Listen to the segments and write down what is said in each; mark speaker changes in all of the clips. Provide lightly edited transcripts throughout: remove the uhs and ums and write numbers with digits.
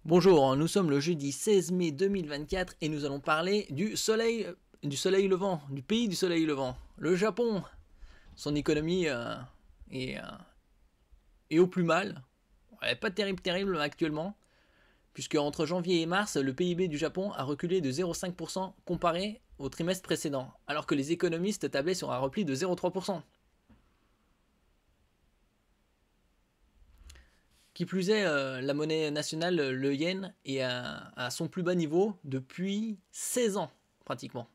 Speaker 1: Bonjour, nous sommes le jeudi 16 mai 2024 et nous allons parler du soleil levant, du pays du soleil levant, le Japon. Son économie est, est au plus mal. Elle n'est pas terrible actuellement, puisque entre janvier et mars, le PIB du Japon a reculé de 0,5% comparé au trimestre précédent, alors que les économistes tablaient sur un repli de 0,3%. Qui plus est, la monnaie nationale, le yen, est à son plus bas niveau depuis 16 ans, pratiquement.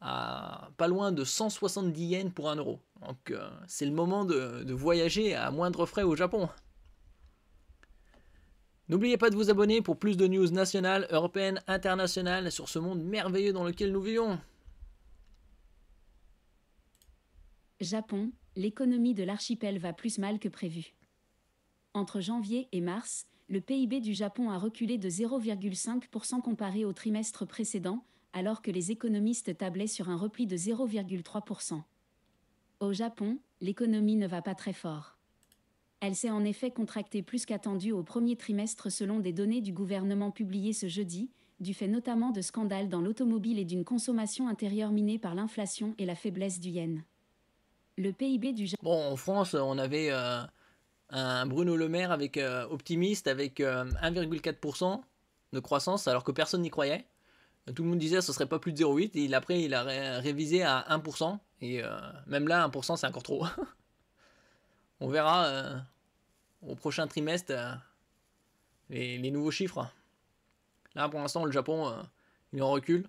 Speaker 1: À pas loin de 170 yens pour 1 euro. Donc c'est le moment de voyager à moindre frais au Japon. N'oubliez pas de vous abonner pour plus de news nationales, européennes, internationales sur ce monde merveilleux dans lequel nous vivons.
Speaker 2: Japon, l'économie de l'archipel va plus mal que prévu. Entre janvier et mars, le PIB du Japon a reculé de 0,5% comparé au trimestre précédent, alors que les économistes tablaient sur un repli de 0,3%. Au Japon, l'économie ne va pas très fort. Elle s'est en effet contractée plus qu'attendu au premier trimestre selon des données du gouvernement publiées ce jeudi, du fait notamment de scandales dans l'automobile et d'une consommation intérieure minée par l'inflation et la faiblesse du yen. Le PIB du Japon...
Speaker 1: Bon, en France, on avait un Bruno Le Maire avec optimiste avec 1,4% de croissance alors que personne n'y croyait. Tout le monde disait que ce serait pas plus de 0,8 et après il a révisé à 1% et même là 1% c'est encore trop. On verra au prochain trimestre les nouveaux chiffres. Là pour l'instant le Japon il est en recul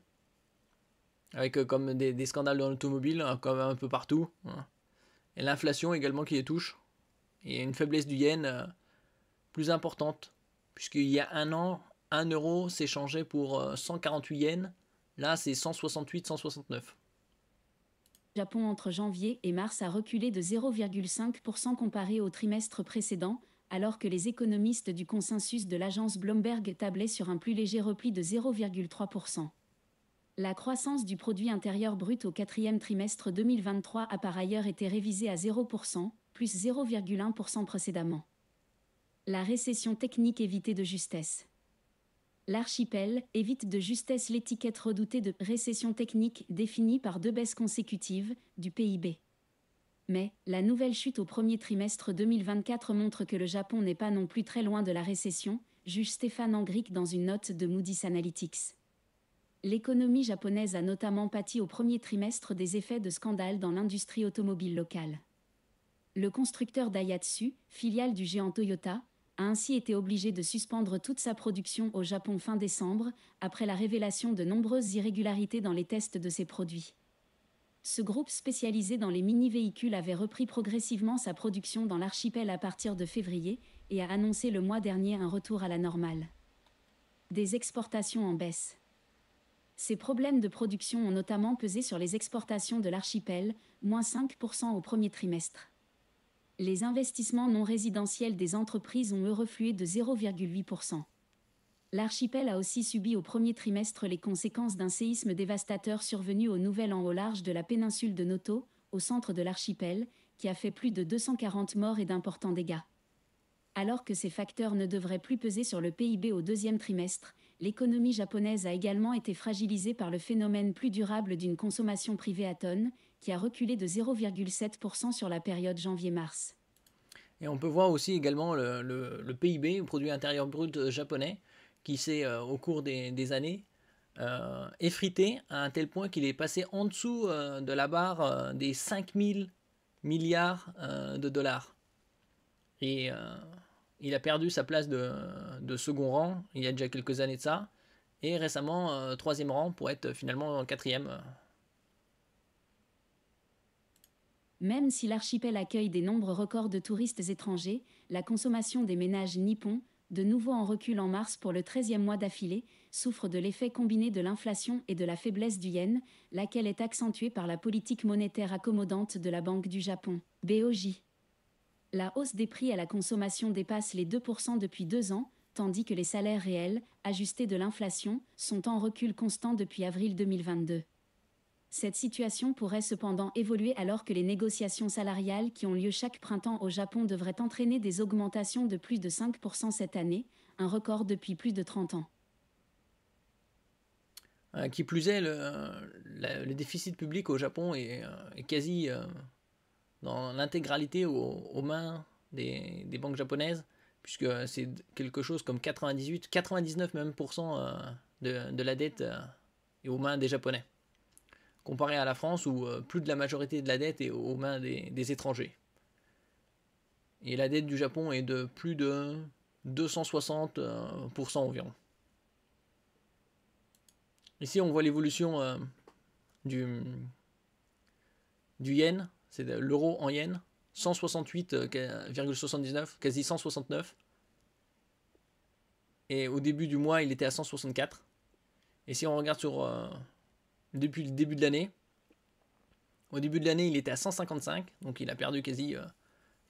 Speaker 1: avec comme des scandales dans l'automobile comme un peu partout. Et l'inflation également qui les touche. Et une faiblesse du yen plus importante. Puisqu'il y a un an, 1 euro s'échangeait pour 148 yens. Là, c'est 168, 169.
Speaker 2: Japon entre janvier et mars a reculé de 0,5% comparé au trimestre précédent, alors que les économistes du consensus de l'agence Bloomberg tablaient sur un plus léger repli de 0,3%. La croissance du produit intérieur brut au quatrième trimestre 2023 a par ailleurs été révisée à 0%, plus 0,1% précédemment. La récession technique évitée de justesse. L'archipel évite de justesse l'étiquette redoutée de récession technique définie par 2 baisses consécutives du PIB. Mais la nouvelle chute au premier trimestre 2024 montre que le Japon n'est pas non plus très loin de la récession, juge Stéphane Angrick dans une note de Moody's Analytics. L'économie japonaise a notamment pâti au premier trimestre des effets de scandales dans l'industrie automobile locale. Le constructeur Daihatsu, filiale du géant Toyota, a ainsi été obligé de suspendre toute sa production au Japon fin décembre, après la révélation de nombreuses irrégularités dans les tests de ses produits. Ce groupe spécialisé dans les mini-véhicules avait repris progressivement sa production dans l'archipel à partir de février et a annoncé le mois dernier un retour à la normale. Des exportations en baisse. Ces problèmes de production ont notamment pesé sur les exportations de l'archipel, moins 5% au premier trimestre. Les investissements non résidentiels des entreprises ont eux reflué de 0,8%. L'archipel a aussi subi au premier trimestre les conséquences d'un séisme dévastateur survenu au nouvel an au large de la péninsule de Noto, au centre de l'archipel, qui a fait plus de 240 morts et d'importants dégâts. Alors que ces facteurs ne devraient plus peser sur le PIB au deuxième trimestre, l'économie japonaise a également été fragilisée par le phénomène plus durable d'une consommation privée à tonnes, qui a reculé de 0,7% sur la période janvier-mars.
Speaker 1: Et on peut voir aussi également le PIB, le produit intérieur brut japonais, qui s'est au cours des années effrité à un tel point qu'il est passé en dessous de la barre des 5000 milliards de dollars. Et il a perdu sa place de second rang il y a déjà quelques années de ça. Et récemment, troisième rang pour être finalement quatrième.
Speaker 2: Même si l'archipel accueille des nombres records de touristes étrangers, la consommation des ménages nippons, de nouveau en recul en mars pour le 13e mois d'affilée, souffre de l'effet combiné de l'inflation et de la faiblesse du yen, laquelle est accentuée par la politique monétaire accommodante de la Banque du Japon, BOJ. La hausse des prix à la consommation dépasse les 2% depuis 2 ans, tandis que les salaires réels, ajustés de l'inflation, sont en recul constant depuis avril 2022. Cette situation pourrait cependant évoluer alors que les négociations salariales qui ont lieu chaque printemps au Japon devraient entraîner des augmentations de plus de 5% cette année, un record depuis plus de 30 ans.
Speaker 1: Qui plus est, le déficit public au Japon est quasi dans l'intégralité aux mains des banques japonaises, puisque c'est quelque chose comme 98, 99 même de la dette est aux mains des Japonais, comparé à la France où plus de la majorité de la dette est aux mains des étrangers. Et la dette du Japon est de plus de 260% environ. Ici, on voit l'évolution du yen, c'est l'euro en yen, 168,79, quasi 169. Et au début du mois, il était à 164. Et si on regarde depuis le début de l'année, au début de l'année, il était à 155, donc il a perdu quasi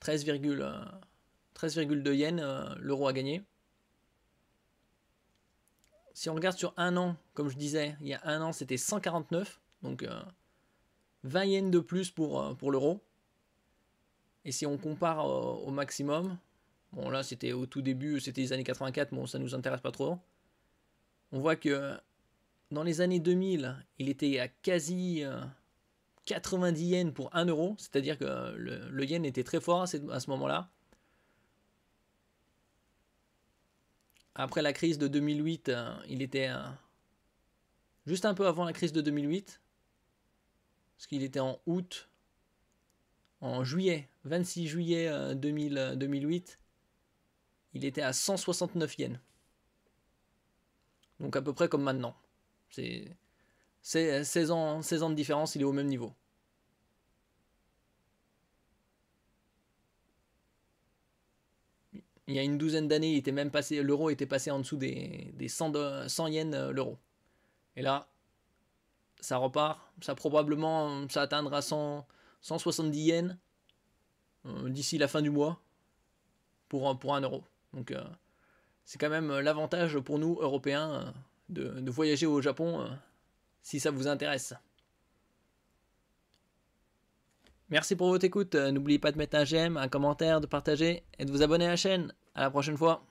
Speaker 1: 13,2 yens, l'euro a gagné. Si on regarde sur un an, comme je disais, il y a un an c'était 149, donc 20 yens de plus pour l'euro. Et si on compare au maximum, bon là c'était au tout début, c'était les années 84, bon ça nous intéresse pas trop. On voit que dans les années 2000, il était à quasi 90 yens pour 1 euro, c'est-à-dire que le yen était très fort à ce moment-là. Après la crise de 2008, il était juste un peu avant la crise de 2008, parce qu'il était en août, en juillet, 26 juillet 2008, il était à 169 yens. Donc à peu près comme maintenant. C'est 16 ans de différence, il est au même niveau. Il y a une douzaine d'années, l'euro était passé en dessous des 100 yens l'euro. Et là, ça repart. Ça atteindra 170 yens d'ici la fin du mois pour 1 euro. Donc c'est quand même l'avantage pour nous, Européens, de voyager au Japon si ça vous intéresse. Merci pour votre écoute. N'oubliez pas de mettre un j'aime, un commentaire, de partager et de vous abonner à la chaîne. À la prochaine fois.